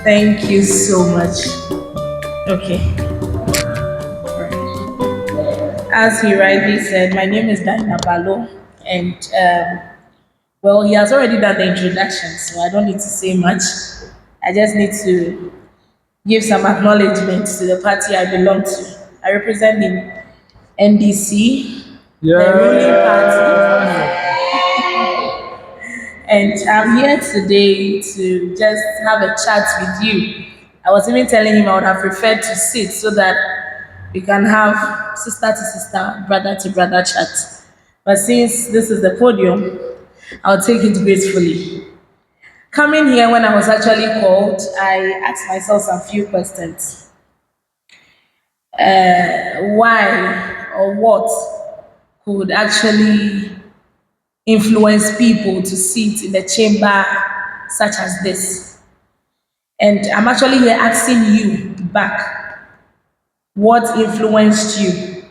Thank you so much. Okay. As he rightly said, my name is Yaa Balo, and well, he has already done the introduction, so I don't need to say much. I just need to give some acknowledgement to the party I belong to. I represent the NDC, the ruling party, and I'm here today to just have a chat with you. I was even telling him I would have preferred to sit so that we can have sister to sister, brother to brother chat. But since this is the podium, I'll take it gracefully. Coming here when I was actually called, I asked myself some few questions. Why or what could actually influence people to sit in a chamber such as this? And I'm actually here asking you back, what influenced you?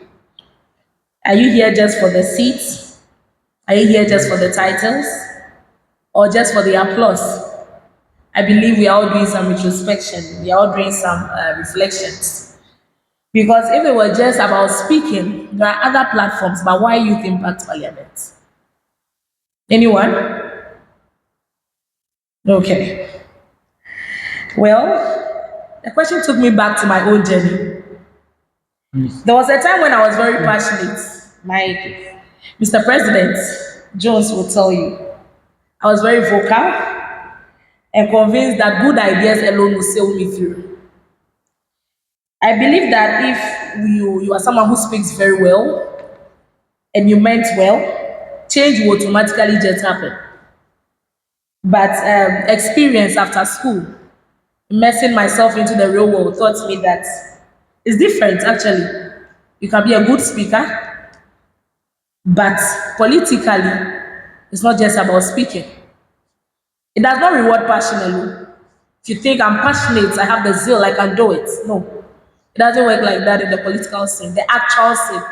Are you here just for the seats? Are you here just for the titles? Or just for the applause? I believe we are all doing some retrospection. We are all doing some reflections. Because if it were just about speaking, there are other platforms, but why Youth Impact Parliament? Anyone? Okay. Well, the question took me back to my own journey. There was a time when I was very passionate. My Mr. President Jones will tell you. I was very vocal and convinced that good ideas alone will sail me through. I believe that if you are someone who speaks very well and you meant well, change will automatically just happen. But experience after school, immersing myself into the real world, taught me that it's different actually. You can be a good speaker, but politically, it's not just about speaking. It does not reward passion alone. If you think I'm passionate, I have the zeal, I can do it. No, it doesn't work like that in the political scene, the actual scene.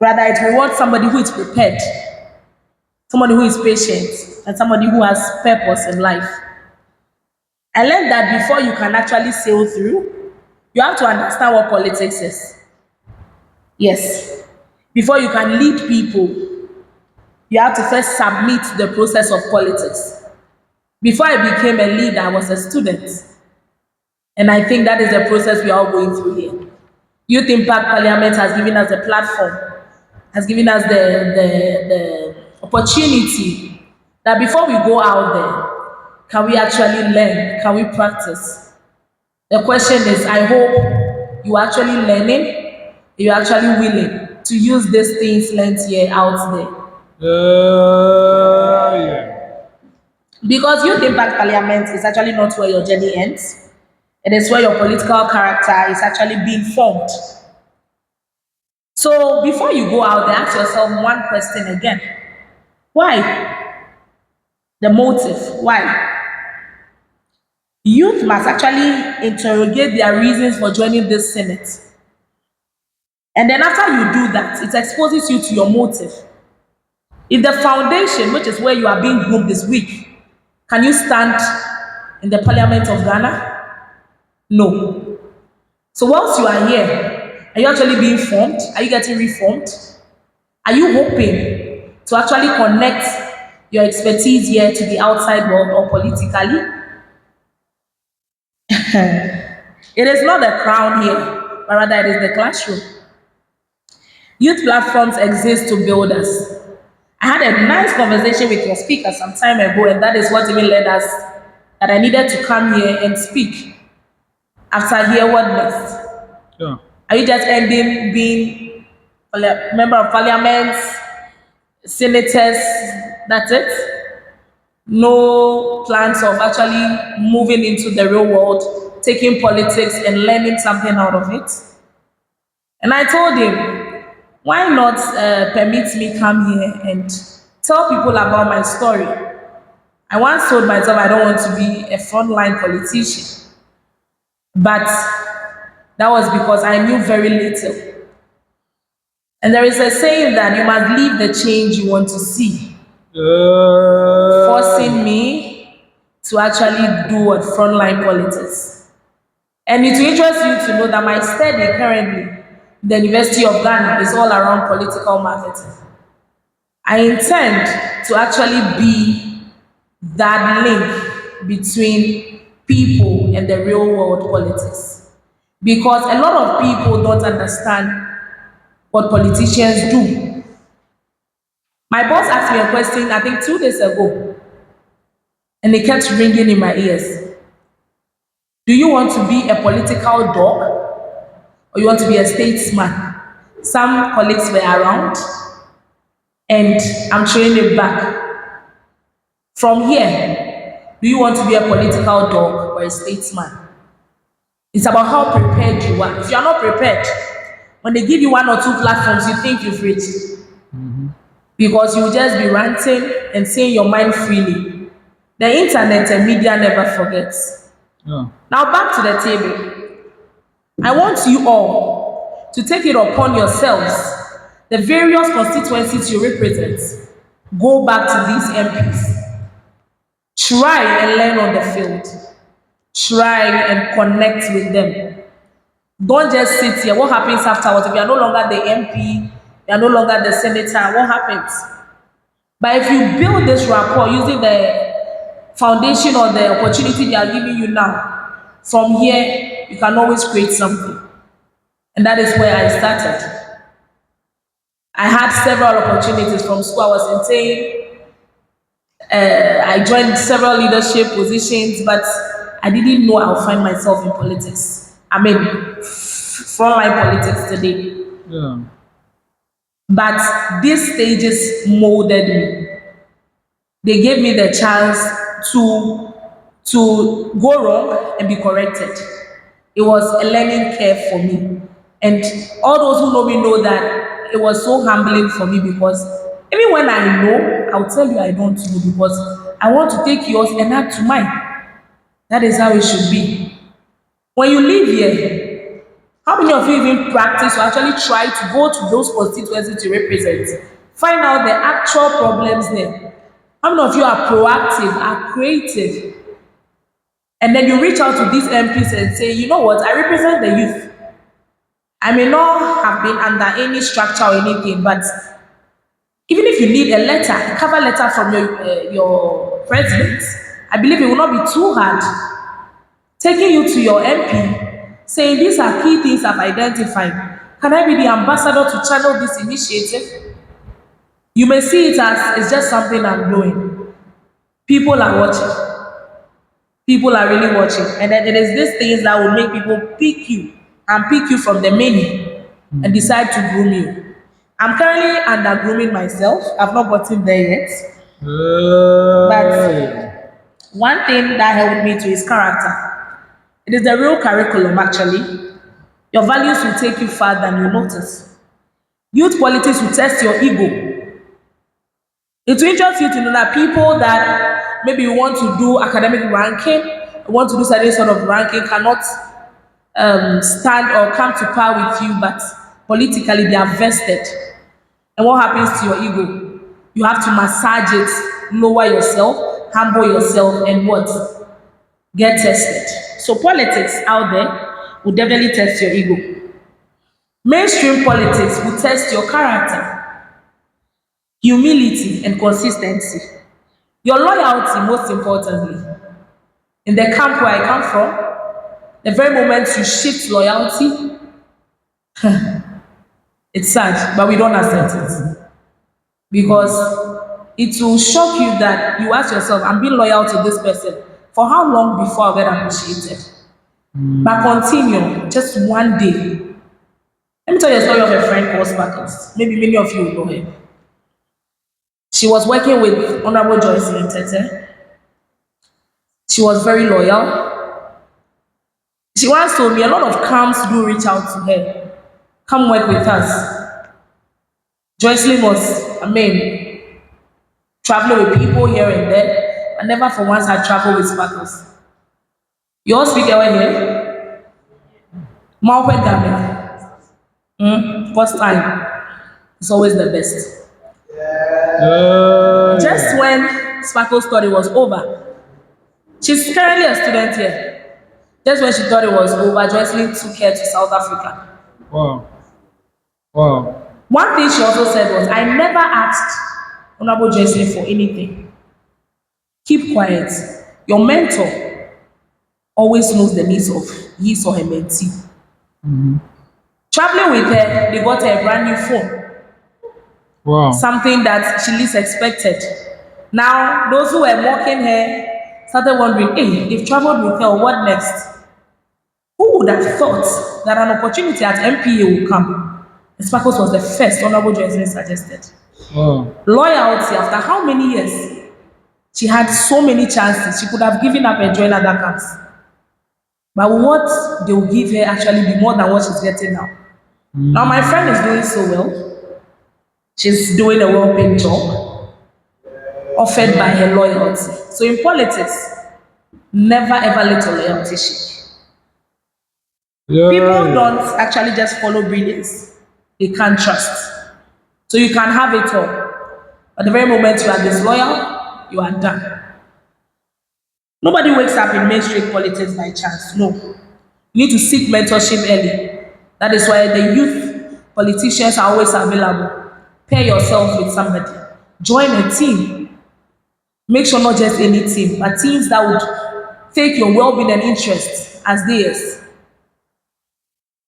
Rather, it rewards somebody who is prepared, somebody who is patient, and somebody who has purpose in life. I learned that before you can actually sail through, you have to understand what politics is. Yes. Before you can lead people, you have to first submit the process of politics. Before I became a leader, I was a student. And I think that is the process we are all going through here. Youth Impact Parliament has given us a platform, has given us the opportunity that before we go out there, can we actually learn? Can we practice? The question is, I hope you are actually learning, you're actually willing to use these things learned here out there. Because Youth Impact Parliament is actually not where your journey ends. It is where your political character is actually being formed. So before you go out there, ask yourself one question again. Why? The motive. Why? Youth must actually interrogate their reasons for joining this Senate. And then after you do that, it exposes you to your motive. If the foundation, which is where you are being groomed, is weak, can you stand in the Parliament of Ghana? No. So once you are here, are you actually being formed? Are you getting reformed? Are you hoping to actually connect your expertise here to the outside world or politically? It is not the crown here, but rather it is the classroom. Youth platforms exist to build us. I had a nice conversation with your speaker some time ago, and that is what even led us that I needed to come here and speak. After here, what next? Yeah. Are you just ending being a member of parliament, senators? That's it? No plans of actually moving into the real world, taking politics and learning something out of it? And I told him, why not permit me come here and tell people about my story? I once told myself I don't want to be a frontline politician, but that was because I knew very little. And there is a saying that you must leave the change you want to see. Forcing me to actually do what frontline politics. And it will interest you to know that my study currently, the University of Ghana, is all around political marketing. I intend to actually be that link between people and the real world politics. Because a lot of people don't understand what politicians do. My boss asked me a question, I think 2 days ago, and it kept ringing in my ears. Do you want to be a political dog or you want to be a statesman? Some colleagues were around, and I'm throwing it back. From here, do you want to be a political dog or a statesman? It's about how prepared you are. If you are not prepared, when they give you 1 or 2 platforms, you think you've reached. Because you just be ranting and saying your mind freely. The internet and media never forgets. Yeah. Now back to the table. I want you all to take it upon yourselves, the various constituencies you represent. Go back to these MPs. Try and learn on the field. Try and connect with them. Don't just sit here. What happens afterwards? If you are no longer the MP, you are no longer the senator, what happens? But if you build this rapport using the foundation or the opportunity they are giving you now, from here, you can always create something. And that is where I started. I had several opportunities from school. I was insane. I joined several leadership positions, but I didn't know I'll find myself in politics. I mean, frontline politics today. Yeah. But these stages molded me. They gave me the chance to go wrong and be corrected. It was a learning curve for me. And all those who know me know that it was so humbling for me because even when I know, I'll tell you I don't know because I want to take yours and add to mine. That is how it should be. When you live here, how many of you even practice or actually try to go to those constituencies to represent? Find out the actual problems there. How many of you are proactive, are creative? And then you reach out to these MPs and say, you know what, I represent the youth. I may not have been under any structure or anything, but even if you need a letter, a cover letter from your president, I believe it will not be too hard. Taking you to your MP, saying these are key things I've identified. Can I be the ambassador to channel this initiative? You may see it as it's just something I'm doing. People are watching. People are really watching. And then it is these things that will make people pick you and pick you from the many and decide to groom you. I'm currently under grooming myself. I've not gotten there yet. But one thing that helped me to is character. It is the real curriculum, actually. Your values will take you far than you notice. Youth politics will test your ego. It will interest you to know that people that maybe you want to do academic ranking, want to do certain sort of ranking, cannot stand or come to par with you, but politically they are vested. And what happens to your ego? You have to massage it, lower yourself, humble yourself, and what? Get tested. So politics out there will definitely test your ego. Mainstream politics will test your character, humility, and consistency. Your loyalty, most importantly. In the camp where I come from, the very moment you shift loyalty, it's sad, but we don't accept it. Because it will shock you that you ask yourself, I'm being loyal to this person. For how long before I get appreciated? But continue, just one day. Let me tell you a story of a friend called Sparkles. Maybe many of you know her. She was working with Honorable Joyce Tete. She was very loyal. She once told me a lot of camps do reach out to her. Come work with us. Joycelyn was, traveling with people here and there. I never for once had traveled with Sparkles. You all speak away here? More Gambia. First time. It's always the best. Just when Sparkle's story was over, She's currently a student here. Just when she thought it was over, Joycelyn took her to South Africa. Wow. Wow. One thing she also said was, I never asked Honorable Joycelyn for anything. Keep quiet. Your mentor always knows the needs of his or her mentee. Traveling with her, they got her a brand new phone, Wow. something that she least expected. Now, those who were mocking her started wondering, hey, they've traveled with her, what next? Who would have thought that an opportunity at MPA would come? And Sparkles was the first Honorable Joycelyn suggested. Wow. Loyalty, after how many years? She had so many chances. She could have given up and joined other camps. But what they will give her actually be more than what she's getting now. Now, my friend is doing so well. She's doing a well-paid job offered by her loyalty. So in politics, never ever let your loyalty shake. People Yeah. don't actually just follow brilliance. They can't trust. So you can have it all. But the very moment you are disloyal, you are done. Nobody wakes up in mainstream politics by chance. No. You need to seek mentorship early. That is why the youth politicians are always available. Pair yourself with somebody. Join a team. Make sure not just any team, but teams that would take your well-being and interests as theirs.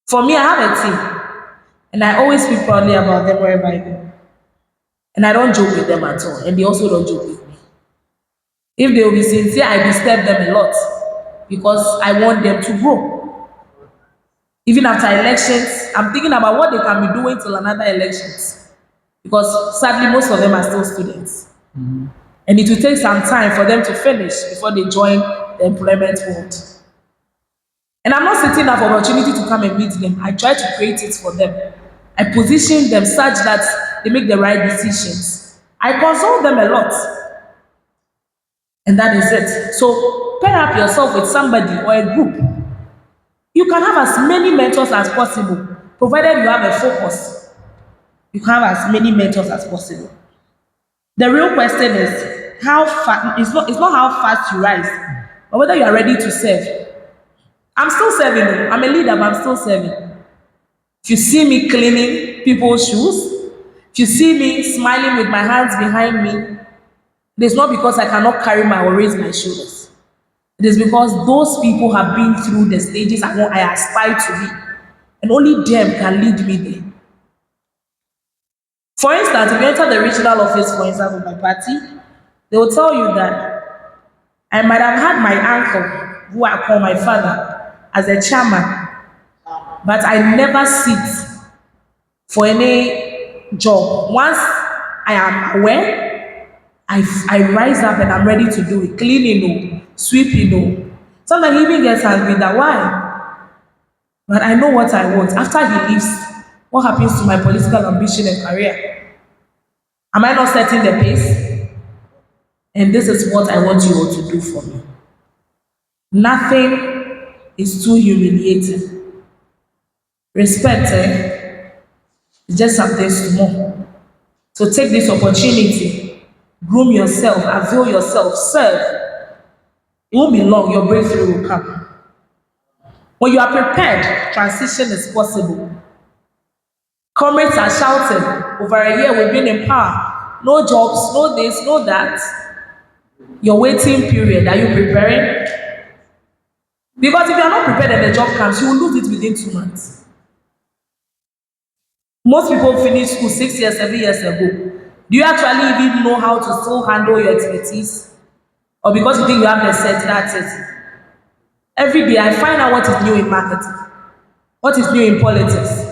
For me, I have a team, and I always speak proudly about them wherever I go. And I don't joke with them at all, and they also don't joke with me. If they will be sincere, I disturb them a lot because I want them to grow. Even after elections, I'm thinking about what they can be doing till another elections. Because sadly, most of them are still students. And it will take some time for them to finish before they join the employment world. And I'm not sitting up for opportunity to come and meet them. I try to create it for them. I position them such that they make the right decisions. I consult them a lot. And that is it. So pair up yourself with somebody or a group. You can have as many mentors as possible, provided you have a focus. You can have as many mentors as possible. The real question is how fast. It's not how fast you rise, but whether you are ready to serve. I'm still serving. I'm a leader, but I'm still serving. If you see me cleaning people's shoes, if you see me smiling with my hands behind me, it is not because I cannot carry my or raise my shoulders. It is because those people have been through the stages I aspire to be. And only them can lead me there. For instance, if you enter the regional office, for instance, of my party, they will tell you that I might have had my uncle, who I call my father, as a chairman, but I never sit for any job. Once I am aware, I rise up and I'm ready to do it. Cleaning, sweeping. Sometimes he even gets angry that why? But I know what I want. After he leaves, what happens to my political ambition and career? Am I not setting the pace? And this is what I want you all to do for me. Nothing is too humiliating. Respect is just something small. So take this opportunity, groom yourself, avail yourself, serve. It won't be long, your breakthrough will come. When you are prepared, transition is possible. Comrades are shouting, over a year we've been in power. No jobs, no this, no that. Your waiting period, are you preparing? Because if you are not prepared and the job comes, you will lose it within 2 months. Most people finish school 6 years, 7 years ago. Do you actually even know how to still handle your expertise? Or because you think you have the set, that's it. Every day I find out what is new in marketing, what is new in politics.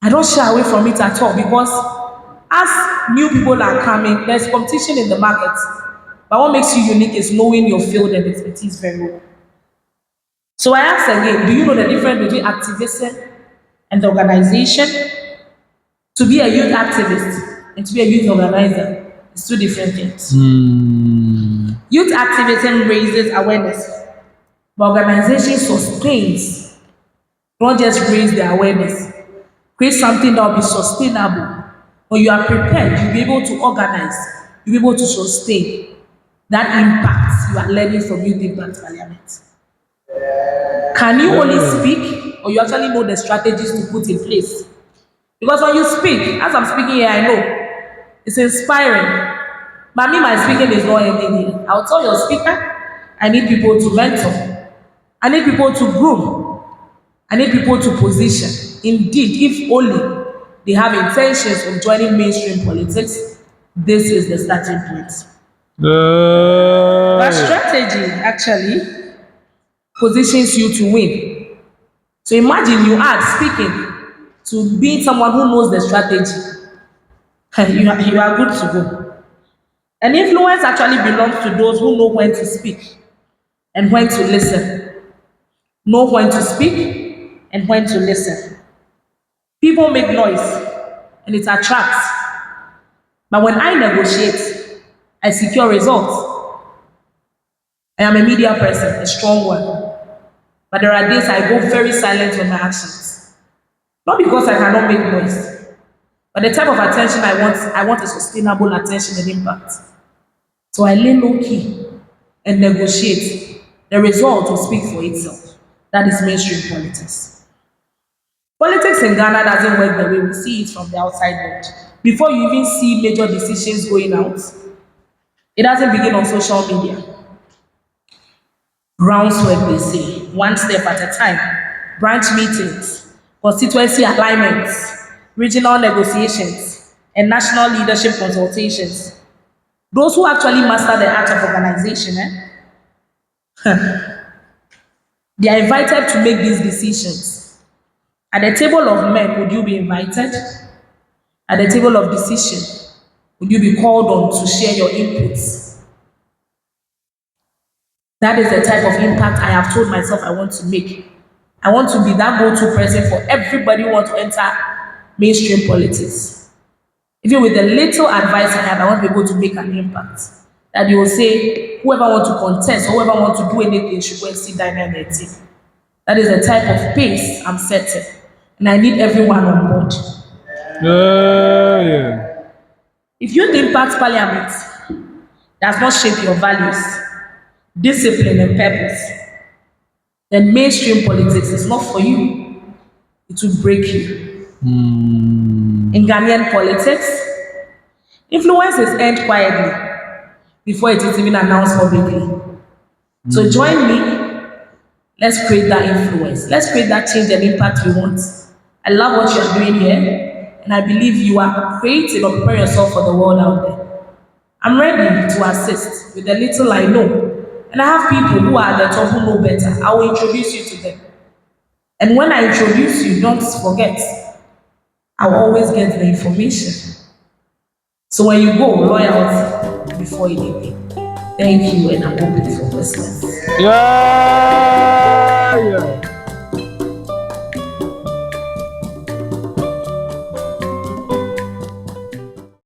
I don't shy away from it at all because as new people are coming, there's competition in the market. But what makes you unique is knowing your field and expertise very well. So I ask again, do you know the difference between activism and the organization? To be a youth activist and to be a youth organizer is two different things. Youth activism raises awareness, but organization sustains, don't just raise the awareness. Create something that will be sustainable. When you are prepared, you'll be able to organize, you'll be able to sustain. that impact you are learning from Youth Impact Parliament? Can you only speak, or you actually know the strategies to put in place? Because when you speak, as I'm speaking here, I know it's inspiring. But me, my speaking is not ending here. I'll tell your speaker, I need people to mentor. I need people to groom. I need people to position. Indeed, if only they have intentions of joining mainstream politics, this is the starting point. But Yeah. strategy actually positions you to win. So imagine you add speaking to being someone who knows the strategy. You are good to go. And influence actually belongs to those who know when to speak and when to listen. Know when to speak and when to listen. People make noise and it attracts. But when I negotiate, I secure results. I am a media person, a strong one. But there are days I go very silent on my actions. Not because I cannot make noise, but the type of attention I want a sustainable attention and impact. So I lay low key and negotiate. The result will speak for itself. That is mainstream politics. Politics in Ghana doesn't work the way we see it from the outside world. Before you even see major decisions going out, it doesn't begin on social media. Groundswork, they say, one step at a time. Branch meetings, constituency alignments, regional negotiations, and national leadership consultations. Those who actually master the art of organization, they are invited to make these decisions. At the table of men, would you be invited? At the table of decision, would you be called on to share your inputs? That is the type of impact I have told myself I want to make. I want to be that go-to person for everybody who wants to enter mainstream politics. Even with the little advice I have, I want to be able to make an impact. That you will say, whoever wants to contest, or whoever wants to do anything should go and sit down and their team. That is the type of pace I'm setting. And I need everyone on board. Yeah. If Youth Impact Parliament does not shape your values, discipline, and purpose, then mainstream politics is not for you. It will break you. In Ghanaian politics, influence is earned quietly before it is even announced publicly. So join me. Let's create that influence. Let's create that change and impact we want. I love what you are doing here, and I believe you are creating or preparing yourself for the world out there. I'm ready to assist with the little I know. And I have people who are at the top who know better. I will introduce you to them. And when I introduce you, don't forget, I will always get the information. So when you go, loyalty, before anything. Thank you, and I'm open for questions. Yeah.